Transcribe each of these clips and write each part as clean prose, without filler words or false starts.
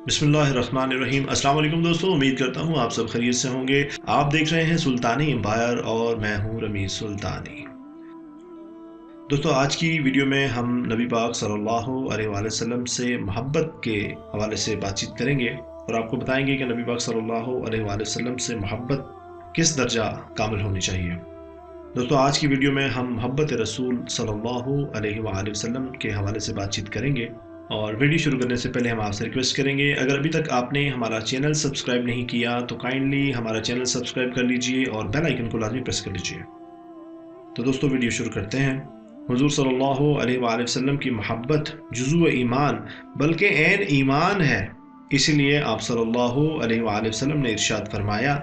بسم اللہ الرحمن الرحیم۔ السلام علیکم دوستوں، امید کرتا ہوں آپ سب خیریت سے ہوں گے۔ آپ دیکھ رہے ہیں سلطانی امپائر اور میں ہوں رمیز سلطانی۔ دوستوں، آج کی ویڈیو میں ہم نبی پاک صلی اللہ علیہ وآلہ وسلم سے محبت کے حوالے سے بات چیت کریں گے اور آپ کو بتائیں گے کہ نبی پاک صلی اللہ علیہ وآلہ وسلم سے محبت کس درجہ کامل ہونی چاہیے۔ دوستوں، آج کی ویڈیو میں ہم محبت رسول صلی اللہ علیہ وآلہ وسلم کے حوالے سے بات چیت کریں گے، اور ویڈیو شروع کرنے سے پہلے ہم آپ سے ریکویسٹ کریں گے، اگر ابھی تک آپ نے ہمارا چینل سبسکرائب نہیں کیا تو کائنڈلی ہمارا چینل سبسکرائب کر لیجئے اور بیل آئیکن کو لازمی پریس کر لیجئے۔ تو دوستوں، ویڈیو شروع کرتے ہیں۔ حضور صلی اللہ علیہ وآلہ وسلم کی محبت جزو ایمان بلکہ عین ایمان ہے، اسی لیے آپ صلی اللہ علیہ وآلہ وسلم نے ارشاد فرمایا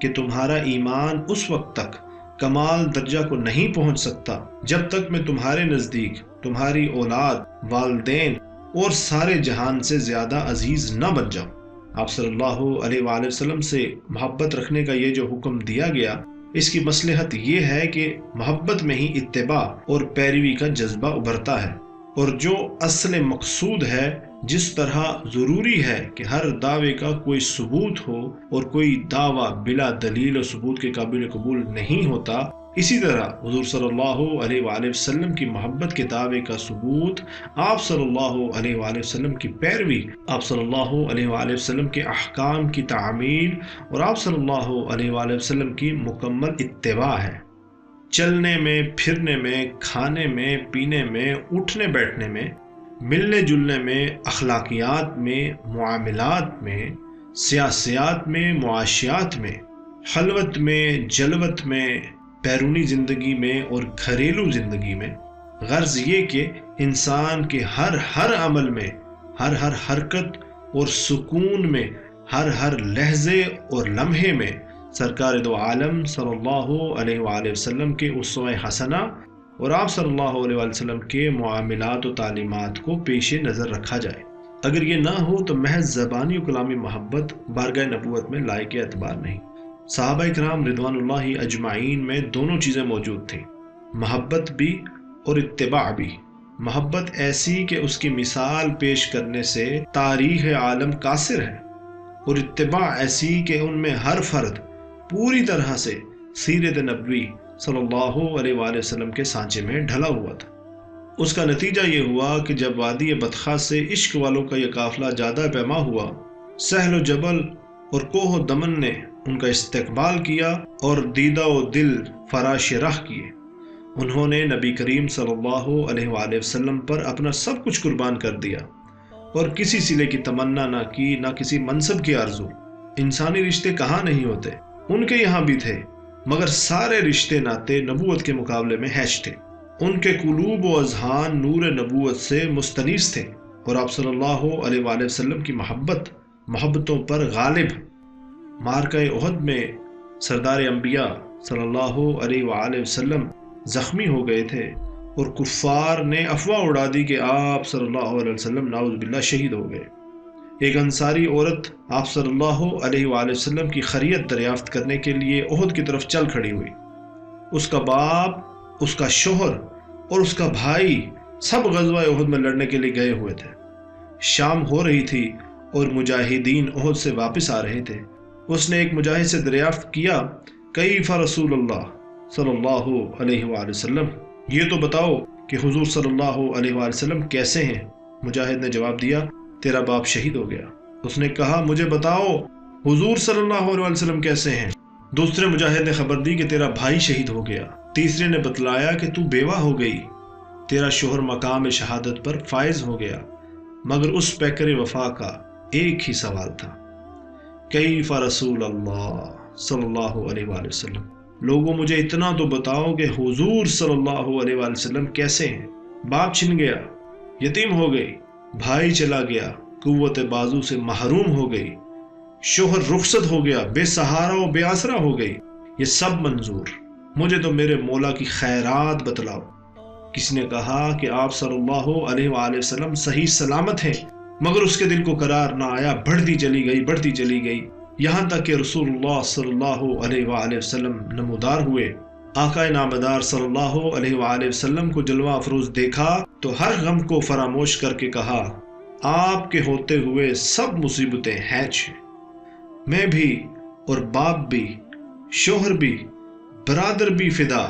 کہ تمہارا ایمان اس وقت تک کمال درجہ کو نہیں پہنچ سکتا جب تک میں تمہارے نزدیک تمہاری اولاد، والدین اور سارے جہان سے زیادہ عزیز نہ بن جاؤں۔ آپ صلی اللہ علیہ وآلہ وسلم سے محبت رکھنے کا یہ جو حکم دیا گیا، اس کی مصلحت یہ ہے کہ محبت میں ہی اتباع اور پیروی کا جذبہ ابھرتا ہے، اور جو اصل مقصود ہے، جس طرح ضروری ہے کہ ہر دعوے کا کوئی ثبوت ہو اور کوئی دعویٰ بلا دلیل و ثبوت کے قابل قبول نہیں ہوتا، اسی طرح حضور صلی اللہ علیہ وآلہ وسلم کی محبت کے دعوے کا ثبوت، آپ صلی اللہ علیہ وآلہ وسلم کی پیروی، آپ صلی اللہ علیہ وآلہ وسلم کے احکام کی تعمیل اور آپ صلی اللہ علیہ وآلہ وسلم کی مکمل اتباع ہے۔ چلنے میں، پھرنے میں، کھانے میں، پینے میں، اٹھنے بیٹھنے میں، ملنے جلنے میں، اخلاقیات میں، معاملات میں، سیاسیات میں، معاشیات میں، خلوت میں، جلوت میں، بیرونی زندگی میں اور گھریلو زندگی میں، غرض یہ کہ انسان کے ہر عمل میں، ہر حرکت اور سکون میں، ہر لحظے اور لمحے میں سرکار دو عالم صلی اللہ علیہ وآلہ وسلم کے اسوہ حسنہ اور آپ صلی اللہ علیہ وآلہ وسلم کے معاملات و تعلیمات کو پیش نظر رکھا جائے۔ اگر یہ نہ ہو تو محض زبانی و کلامی محبت بارگاہ نبوت میں لائق اعتبار نہیں۔ صحابہ کرام رضوان اللہ اجمعین میں دونوں چیزیں موجود تھیں، محبت بھی اور اتباع بھی۔ محبت ایسی کہ اس کی مثال پیش کرنے سے تاریخ عالم قاصر ہے، اور اتباع ایسی کہ ان میں ہر فرد پوری طرح سے سیرت نبوی صلی اللہ علیہ وآلہ وسلم کے سانچے میں ڈھلا ہوا تھا۔ اس کا نتیجہ یہ ہوا کہ جب وادی بدخا سے عشق والوں کا یہ قافلہ جادہ پیما ہوا، سہل و جبل اور کوہ و دمن نے ان کا استقبال کیا اور دیدہ و دل فراش راہ کیے۔ انہوں نے نبی کریم صلی اللہ علیہ وآلہ وسلم پر اپنا سب کچھ قربان کر دیا اور کسی صلے کی تمنا نہ کی، نہ کسی منصب کی آرزو۔ انسانی رشتے کہاں نہیں ہوتے، ان کے یہاں بھی تھے، مگر سارے رشتے ناتے نبوت کے مقابلے میں ہیچ تھے۔ ان کے قلوب و اذہان نور نبوت سے مستنیس تھے، اور آپ صلی اللہ علیہ وآلہ وسلم کی محبتوں پر غالب۔ معرکہ احد میں سردار انبیاء صلی اللہ علیہ وآلہ وسلم زخمی ہو گئے تھے، اور کفار نے افواہ اڑا دی کہ آپ صلی اللہ علیہ وسلم نعوذ باللہ شہید ہو گئے۔ ایک انصاری عورت آپ صلی اللہ علیہ وآلہ وسلم کی خیریت دریافت کرنے کے لیے احد کی طرف چل کھڑی ہوئی۔ اس کا باپ، اس کا شوہر اور اس کا بھائی سب غزوہ احد میں لڑنے کے لیے گئے ہوئے تھے۔ شام ہو رہی تھی اور مجاہدین احد سے واپس آ رہے تھے۔ اس نے ایک مجاہد سے دریافت کیا، کیف رسول اللہ صلی اللہ علیہ وآلہ وسلم، یہ تو بتاؤ کہ حضور صلی اللہ علیہ وآلہ وسلم کیسے ہیں؟ مجاہد نے جواب دیا، تیرا باپ شہید ہو گیا۔ اس نے کہا، مجھے بتاؤ حضور صلی اللہ علیہ وآلہ وسلم کیسے ہیں؟ دوسرے مجاہد نے خبر دی کہ تیرا بھائی شہید ہو گیا۔ تیسرے نے بتلایا کہ تو بیوہ ہو گئی، تیرا شوہر مقام شہادت پر فائز ہو گیا۔ مگر اس پیکر وفا کا ایک ہی سوال تھا، کیف رسول اللہ صلی اللہ علیہ وآلہ وسلم، لوگوں مجھے اتنا تو بتاؤ کہ حضور صلی اللہ علیہ وآلہ وسلم کیسے ہیں؟ باپ چھن گیا، یتیم ہو گئی، بھائی چلا گیا، قوت بازو سے محروم ہو گئی، شوہر رخصت ہو گیا، بے سہارا و بے آسرا ہو گئی، یہ سب منظور، مجھے تو میرے مولا کی خیرات بتلاؤ۔ کسی نے کہا کہ آپ صلی اللہ علیہ وآلہ وسلم صحیح سلامت ہیں، مگر اس کے دل کو قرار نہ آیا، بڑھتی چلی گئی، یہاں تک کہ رسول اللہ صلی اللہ علیہ وآلہ وسلم نمودار ہوئے۔ آقا نامدار صلی اللہ علیہ وآلہ وسلم کو جلوہ افروز دیکھا تو ہر غم کو فراموش کر کے کہا، آپ کے ہوتے ہوئے سب مصیبتیں ہیں چھے، میں بھی اور باپ بھی، شوہر بھی، برادر بھی فدا،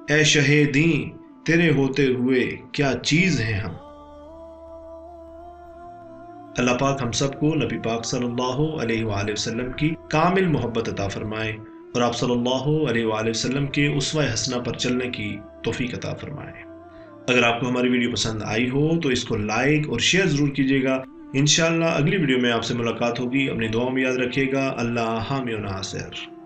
اے شہیدیں تیرے ہوتے ہوئے کیا چیز ہیں ہم۔ اللہ پاک ہم سب کو نبی پاک صلی اللہ علیہ وآلہ وسلم کی کامل محبت عطا فرمائے اور آپ صلی اللہ علیہ وآلہ وسلم کے اسوہ حسنہ پر چلنے کی توفیق عطا فرمائے۔ اگر آپ کو ہماری ویڈیو پسند آئی ہو تو اس کو لائک اور شیئر ضرور کیجیے گا۔ انشاءاللہ اگلی ویڈیو میں آپ سے ملاقات ہوگی۔ اپنی دعاؤں میں یاد رکھیے گا۔ اللہ حامی و ناصر۔